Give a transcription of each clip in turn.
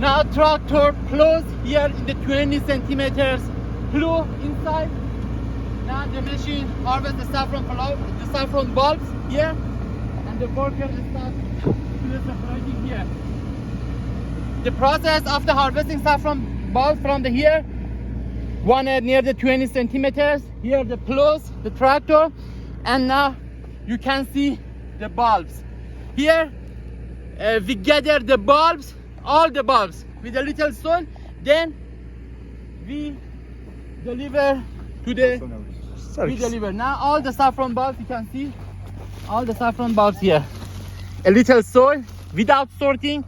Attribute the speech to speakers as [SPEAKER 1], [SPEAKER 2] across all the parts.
[SPEAKER 1] Now tractor plows here in the 20 centimeters plow inside. Now the machine harvests the saffron bulbs here, and the worker starts separating here. The process after harvesting saffron bulbs from the here, one near the 20 centimeters, here the plows, the tractor, and now you can see the bulbs. Here we gather the bulbs, all the bulbs with a little soil, then we deliver to the now all the saffron bulbs, you can see all the saffron bulbs here, a little soil without sorting.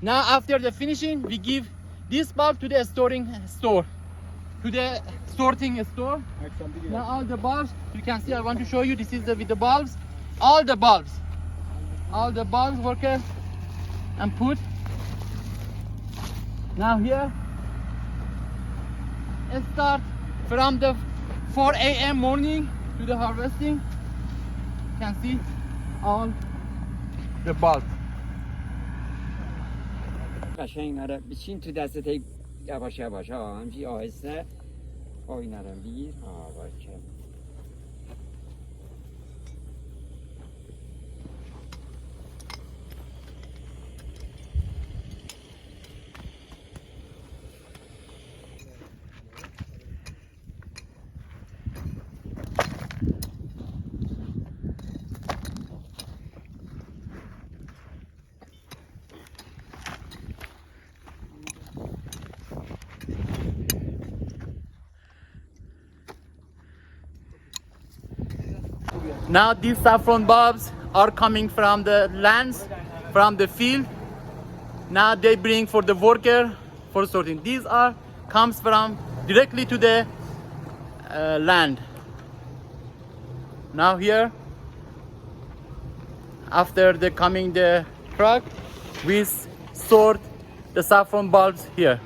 [SPEAKER 1] Now after the finishing, we give this bulb to the sorting store. Now all the bulbs, you can see, I want to show you, this is with the bulbs, all the bulbs worker and put. Now here it start from the 4 a.m. morning to the harvesting. You can see all the bulbs.
[SPEAKER 2] قشنگ نره بچین تو دستت یواش یواش ها همچی آهسته آی نرم بگیر باشه.
[SPEAKER 1] Now these saffron bulbs are coming from the lands, from the field. Now they bring for the worker for sorting. These are comes from directly to the land. Now here, after the coming the truck, we sort the saffron bulbs here.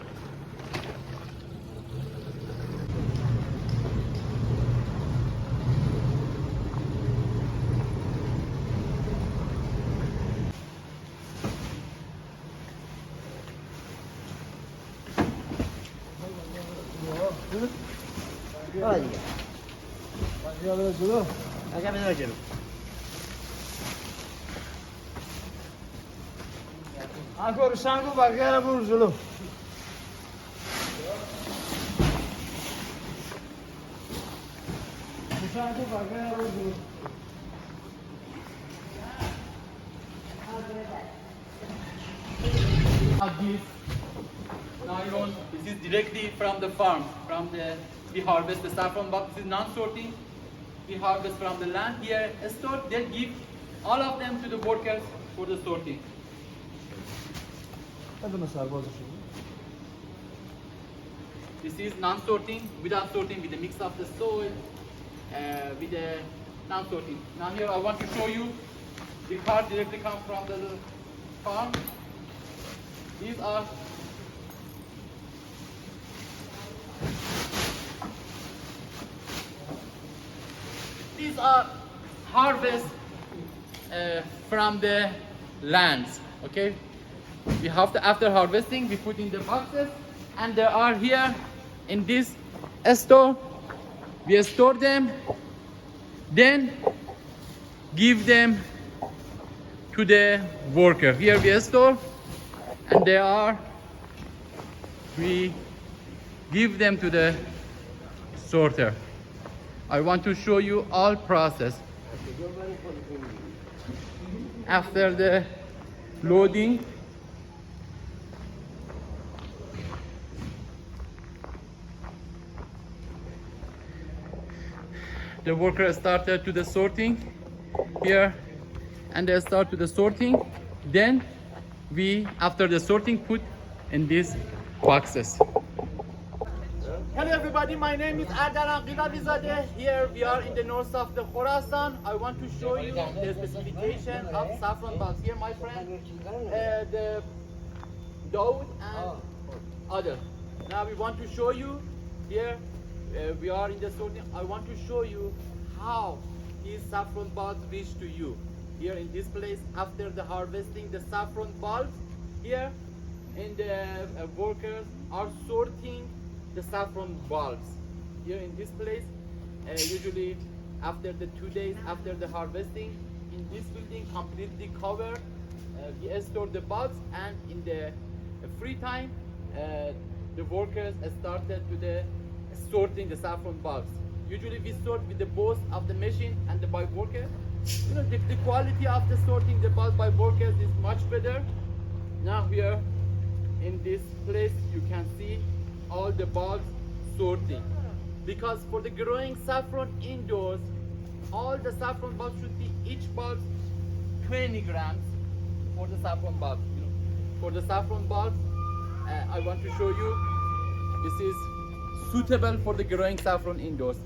[SPEAKER 3] Agora o sangue vai ganhar por jolo. O sangue vai ganhar por jolo.
[SPEAKER 1] This is directly from the farm. We harvest the saffron bulbs. This is non-sorting. We harvest from the land. Here, a store, they give all of them to the workers for the sorting. This is non-sorting, without sorting, with a mix of the soil, with the non-sorting. Now here I want to show you the cart directly comes from the farm. These are harvest from the lands. Okay, we have to, after harvesting, we put in the boxes, and they are here in this store. We store them, then give them to the worker. Here we store, and we give them to the sorter. I want to show you all process. After the loading, the worker started to the sorting here, and they start to the sorting. Then we, after the sorting, put in these boxes. Hello everybody, my name is Ardalan Qilavizadeh. Here we are in the north of the Khorasan. I want to show you the specification of saffron bulbs. Here my friend, the Dawood and other. Now we want to show you here, we are in the sorting. I want to show you how these saffron bulbs reach to you. Here in this place, after the harvesting the saffron bulbs, here and the workers are sorting the saffron bulbs. Here in this place, usually after the 2 days after the harvesting, in this building completely covered, we store the bulbs, and in the free time, the workers started to the sorting the saffron bulbs. Usually we sort with the both of the machine and the by worker. You know, the quality of the sorting the bulbs by workers is much better. Now here in this place you can see all the bulbs sorting, because for the growing saffron indoors, all the saffron bulbs should be each bulb 20 grams for the saffron bulbs. You know, for the saffron bulbs, I want to show you, this is suitable for the growing saffron indoors.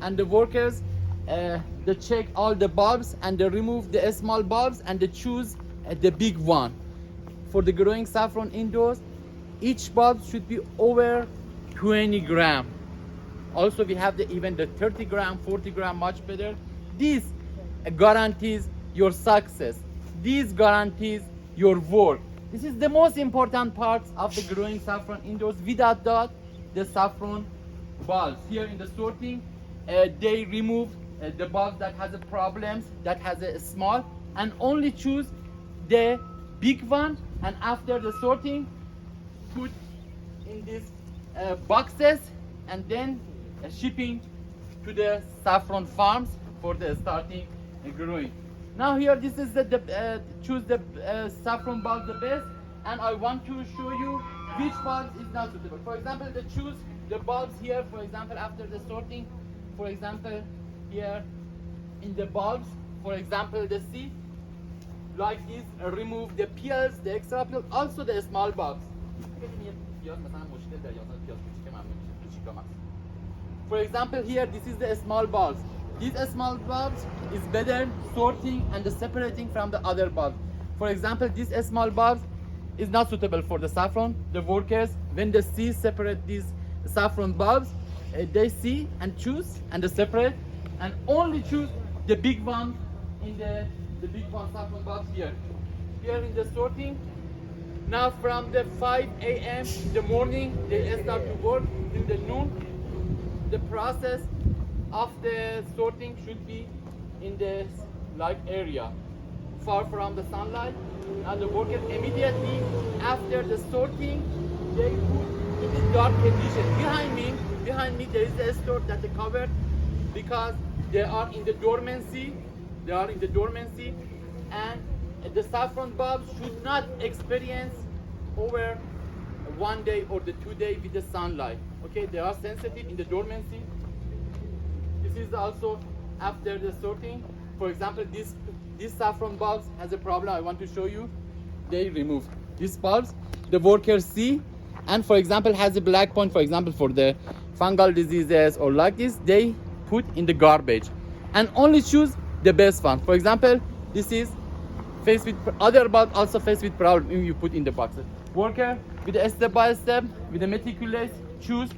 [SPEAKER 1] And the workers, they check all the bulbs and they remove the small bulbs and they choose the big one. For the growing saffron indoors, each bulb should be over 20 gram. Also we have even the 30 gram, 40 gram, much better. This guarantees your success. This guarantees your work. This is the most important part of the growing saffron indoors. Without that, the saffron bulbs here in the sorting, they remove the bulbs that has a problems, that has a small, and only choose the big one, and after the sorting put in these boxes and then shipping to the saffron farms for the starting growing. Now here this is the choose the saffron bulb the best, and I want to show you which bulbs is not suitable. For example, they choose the bulbs here, for example, after the sorting. For example, here in the bulbs, for example, the C, like this, remove the peels, the extra peels, also the small bulbs. For example, here this is the small bulbs. These small bulbs is better sorting and separating from the other bulbs. For example, these small bulbs is not suitable for the saffron. The workers, when they see separate these saffron bulbs, they see and choose and separate, and only choose the big one in the big one saffron bulbs here. Here in the sorting, now from the 5 a.m. in the morning, they start to work in the noon. The process of the sorting should be in the light area, far from the sunlight, and the worker immediately after the sorting, they put in the dark condition. Behind me there is a store that they covered, because they are in the dormancy. And the saffron bulbs should not experience over 1 day or the 2 days with the sunlight. Okay, they are sensitive in the dormancy. This is also after the sorting. For example, this saffron bulbs has a problem. I want to show you. They remove these bulbs. The workers see, and for example has a black point. For example, for the fungal diseases or like this, they put in the garbage and only choose the best one. For example, this is faced with other bulbs, also faced with problem. You put in the boxes. Worker with a step by step, with a meticulous, choose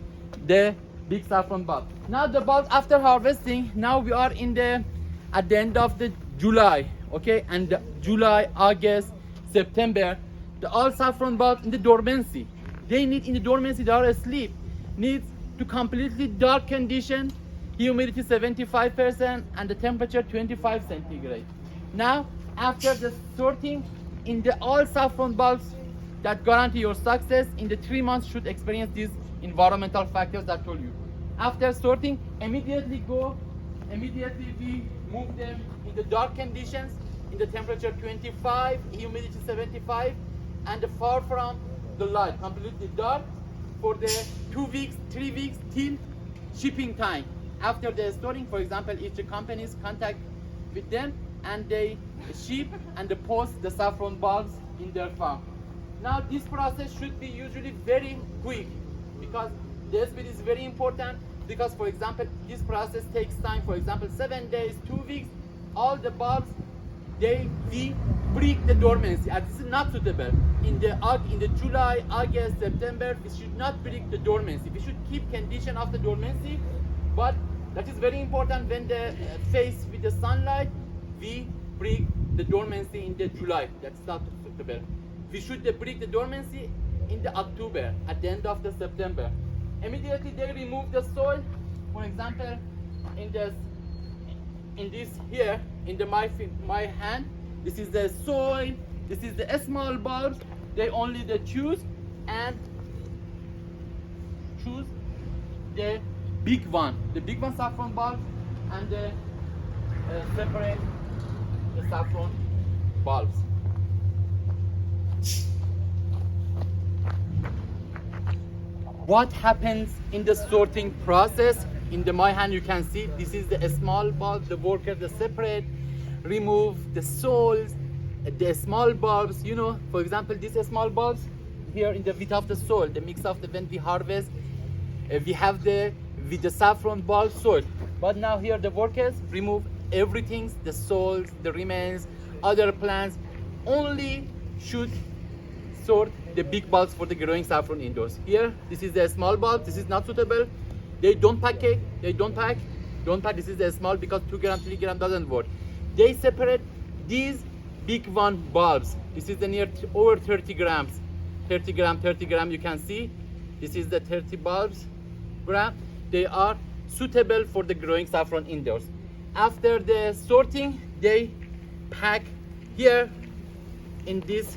[SPEAKER 1] the big saffron bulb. Now the bulbs after harvesting, now we are at the end of the July, okay, and July, August, September, the all saffron bulbs in the dormancy. They need in the dormancy, they are asleep, needs to completely dark condition, humidity 75% and the temperature 25 centigrade. Now after the sorting, in the all saffron bulbs that guarantee your success in the 3 months should experience these environmental factors that I told you. After sorting, immediately we move them in the dark conditions, in the temperature 25, humidity 75, and far from the light, completely dark, for the 2 weeks, 3 weeks till shipping time. After the storing, for example, each companies contact with them and they ship and they post the saffron bulbs in their farm. Now this process should be usually very quick, because the speed is very important, because for example this process takes time, for example 7 days, 2 weeks, all the bulbs we break the dormancy, and this is not suitable. In the July, August, September, we should not break the dormancy. We should keep condition of the dormancy, but that is very important. When the face with the sunlight, we break the dormancy in the July. That's not suitable. We should break the dormancy in the October, at the end of the September. Immediately they remove the soil. For example, in this here, in my hand, this is the soil, this is the small bulbs. They only choose the big one saffron bulb, and separate the saffron bulbs. What happens in the sorting process? In my hand you can see this is the small bulb. The worker they separate, remove the soils, the small bulbs. You know, for example, these small bulbs here in the width of the soil, the mix of the when we harvest, we have with the saffron bulb soil. But now here the workers remove everything, the soils, the remains, other plants. Only should sort the big bulbs for the growing saffron indoors. Here, this is the small bulb. This is not suitable. They don't pack it. They don't pack. This is the small because 2 gram, 3 gram doesn't work. They separate these big one bulbs. This is the near over 30 grams. 30 gram. You can see this is the 30 bulbs gram. They are suitable for the growing saffron indoors. After the sorting, they pack here in these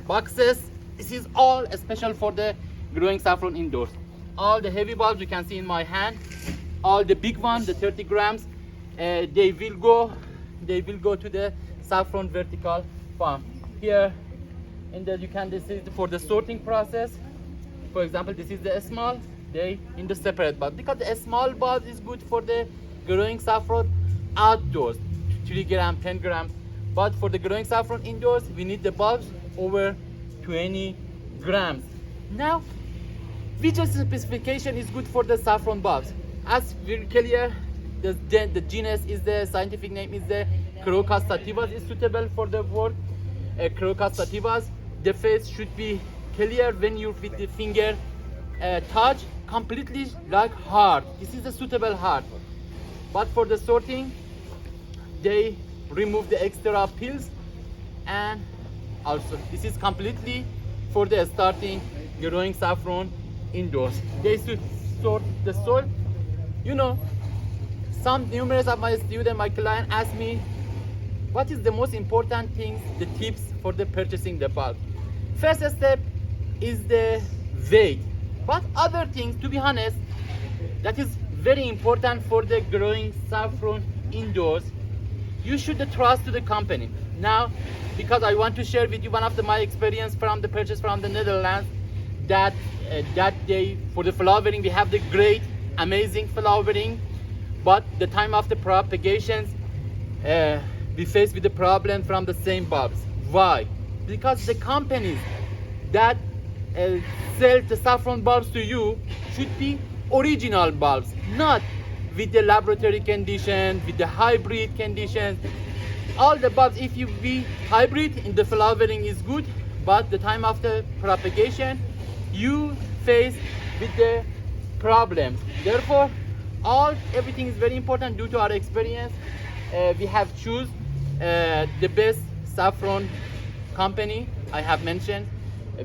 [SPEAKER 1] boxes. This is all special for the growing saffron indoors. All the heavy bulbs you can see in my hand, all the big ones, the 30 grams, they will go to the saffron vertical farm. Here you can see for the sorting process. For example, this is the small, they in the separate bulb, because the small bulb is good for the growing saffron outdoors, 3 gram, 10 grams. But for the growing saffron indoors, we need the bulbs over 20 grams. Now, which specification is good for the saffron bulbs? As very clear, the genus is the scientific name is the Crocus sativas is suitable for the work. Crocus sativas, the face should be clear when you with the finger touch, completely like hard. This is a suitable hard. But for the sorting, they remove the extra peels, and also this is completely for the starting growing saffron indoors. They should sort the soil. You know, numerous of my students, my client asked me, what is the most important things, the tips for the purchasing the bulb? First step is the weight, but other things, to be honest, that is very important for the growing saffron indoors. You should trust to the company. Now, because I want to share with you one of my experience from the purchase from the Netherlands, that day for the flowering, we have the great, amazing flowering, but the time of the propagations, we face with the problem from the same bulbs. Why? Because the companies that sell the saffron bulbs to you should be original bulbs, not with the laboratory condition, with the hybrid conditions. All the bulbs, if you be hybrid in the flowering is good, but the time of the propagation, you face with the problems. Therefore, everything is very important. Due to our experience, we have choose the best saffron company. I have mentioned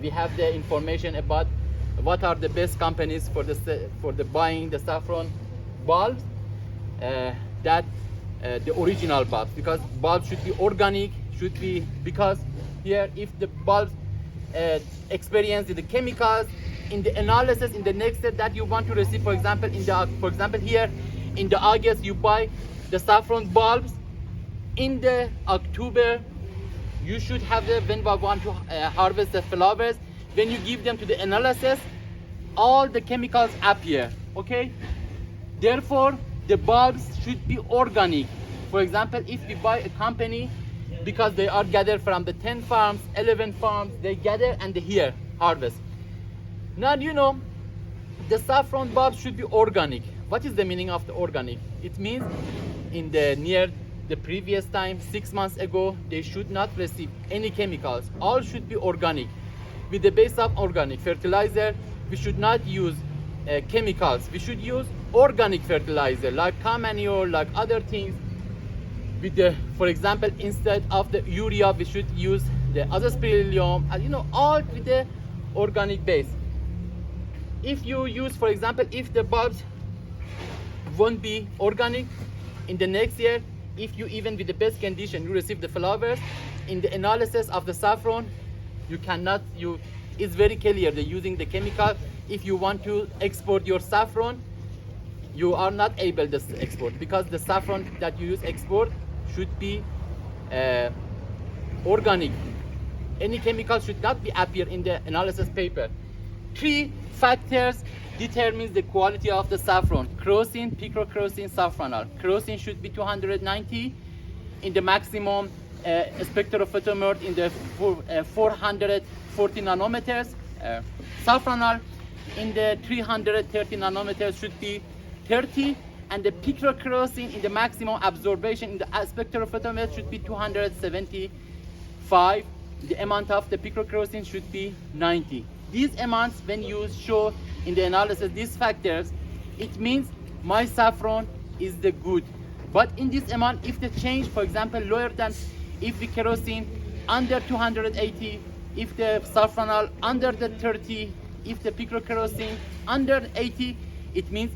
[SPEAKER 1] we have the information about what are the best companies for the buying the saffron bulbs, the original bulbs, because bulbs should be organic, because here if the bulbs experience the chemicals in the analysis in the next step that you want to receive, for example here in the August you buy the saffron bulbs, in the October you should have when we want to harvest the flowers, when you give them to the analysis, all the chemicals appear. Okay, therefore the bulbs should be organic. For example, if we buy a company, because they are gathered from the 10 farms, 11 farms, they gather and they here harvest. Now you know the saffron bulbs should be organic. What is the meaning of the organic? It means in the previous time, 6 months ago, they should not receive any chemicals. All should be organic. With the base of organic fertilizer, we should not use chemicals. We should use organic fertilizer like cow manure, like other things. For example, instead of the urea, we should use the azospirillum. All with the organic base. If you use, for example, if the bulbs won't be organic in the next year, if you even with the best condition you receive the flowers, in the analysis of the saffron, you cannot, it's very clear that using the chemical, if you want to export your saffron, you are not able to export, because the saffron that you use export should be organic. Any chemical should not be appear in the analysis paper. 3 factors determines the quality of the saffron: crocin, picrocrocin, saffronal. Crocin should be 290 in the maximum spectrophotometer in the 440 nanometers. Saffronal in the 330 nanometers should be 30, and the picrocrocin in the maximum absorption in the spectrophotometer should be 275. The amount of the picrocrocin should be 90. These amounts, when you show in the analysis these factors, it means my saffron is the good. But in this amount, if the change, for example, lower than, if the kerosene under 280, if the saffronal under the 30, if the picrocrocin under 80, it means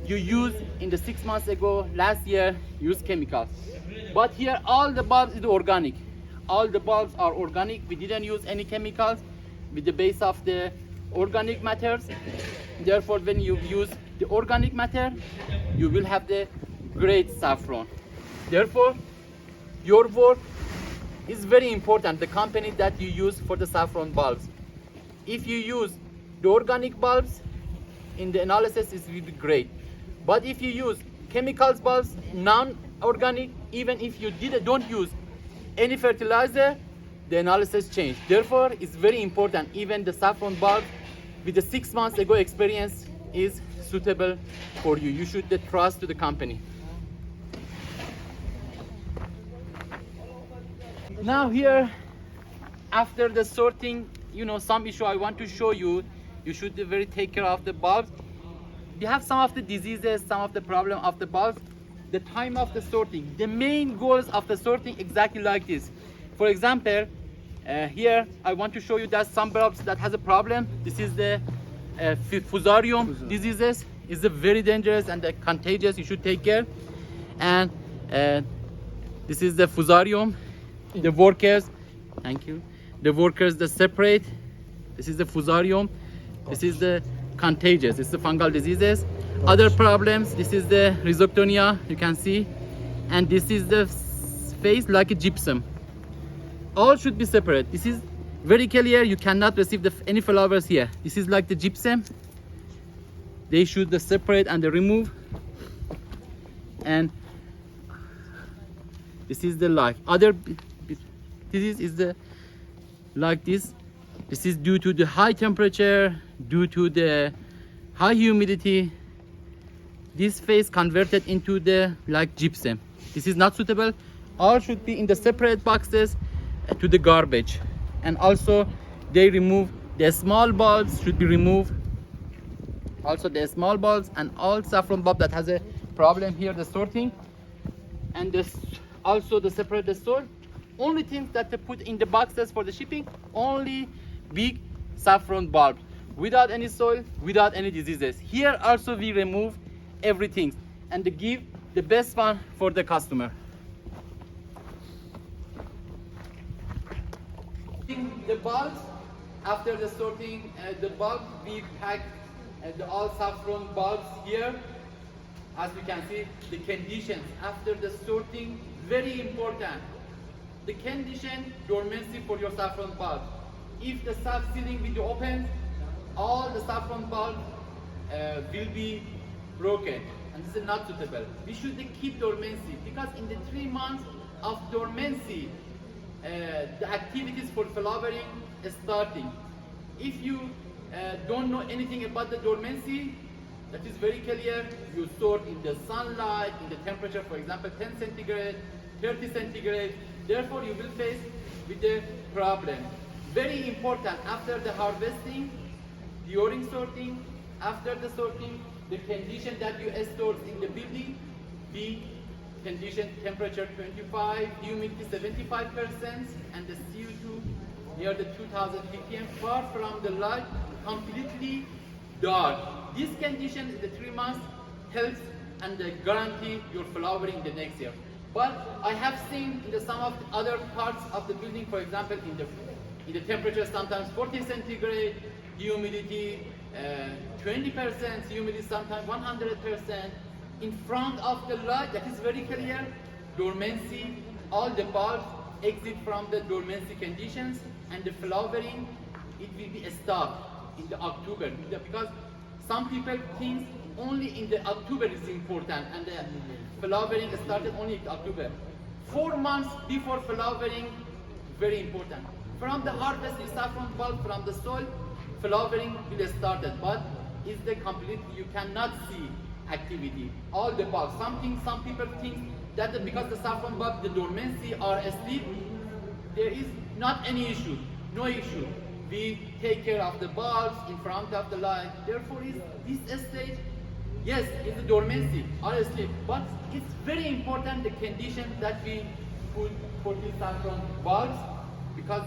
[SPEAKER 1] you use in the 6 months ago, last year, use chemicals. But here all the bulbs is organic. All the bulbs are organic. We didn't use any chemicals with the base of the organic matters. Therefore, when you use the organic matter, you will have the great saffron. Therefore, your work is very important, the company that you use for the saffron bulbs. If you use the organic bulbs, in the analysis it will be great. But if you use chemicals bulbs, non-organic, even if you don't use any fertilizer, the analysis change. Therefore, it's very important, even the saffron bulb with the 6 months ago experience is suitable for you. You should trust to the company. Now here, after the sorting, some issue I want to show you, you should very take care of the bulbs. We have some of the diseases, some of the problem of the bulbs. The time of the sorting, the main goals of the sorting exactly like this. For example, here I want to show you that some bulbs that has a problem. This is the fusarium diseases. It's very dangerous and contagious. You should take care. And this is the fusarium. The workers, thank you. The workers, the separate. This is the fusarium. This is the contagious. It's the fungal diseases. Other problems, this is the rhizoctonia, you can see, and this is the face like a gypsum. All should be separate. This is very clear. You cannot receive any flowers here. This is like the gypsum. They should separate and remove. And this is the life. Other disease is the like this. This is due to the high temperature, due to the high humidity. This phase converted into the like gypsum. This is not suitable. All should be in the separate boxes to the garbage. And also they remove the small bulbs, should be removed. Also the small bulbs and all saffron bulb that has a problem here, the sorting. And this also the separate the soil. Only things that they put in the boxes for the shipping, only big saffron bulb, without any soil, without any diseases. Here also we remove everything and to give the best one for the customer. The bulbs, after the sorting, the bulb we pack the all saffron bulbs here. As you can see, the conditions after the sorting, very important. The condition dormancy for your saffron bulb. If the sap sealing will be open, all the saffron bulb will be broken, and this is not suitable. We should keep dormancy, because in the 3 months of dormancy, the activities for flowering is starting. If you don't know anything about the dormancy, that is very clear. You sort in the sunlight, in the temperature, for example, 10 centigrade, 30 centigrade. Therefore, you will face with the problem. Very important, after the harvesting, during sorting, after the sorting, the condition that you store in the building, be condition temperature 25, humidity 75%, and the CO2 near the 2000 ppm, far from the light, completely dark. This condition in the 3 months helps and guarantee your flowering the next year. But I have seen in some of the other parts of the building, for example, in the temperature sometimes 40 centigrade, humidity 20%, humidity sometimes 100%. In front of the light, that is very clear, dormancy, all the bulbs exit from the dormancy conditions, and the flowering, it will be stopped in the October, because some people think only in the October is important, and the flowering started only in October. 4 months before flowering, very important. From the harvest, the saffron bulb from the soil, flowering will start, but is the complete, you cannot see activity. All the bulbs, some people think that because the saffron bulb, the dormancy are asleep, there is not any issue, no issue. We take care of the bulbs in front of the light. Therefore, is this stage, yes, it's a dormancy, are asleep, but it's very important the condition that we put for these saffron bulbs, because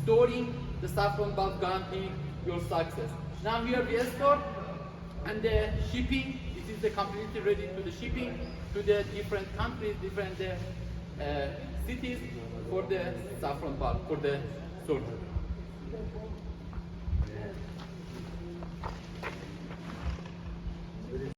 [SPEAKER 1] storing the saffron bulb guarantee your success. Now here we store, and the shipping, it is the completely ready to the shipping to the different countries, different cities for the saffron bulb, for the sorting.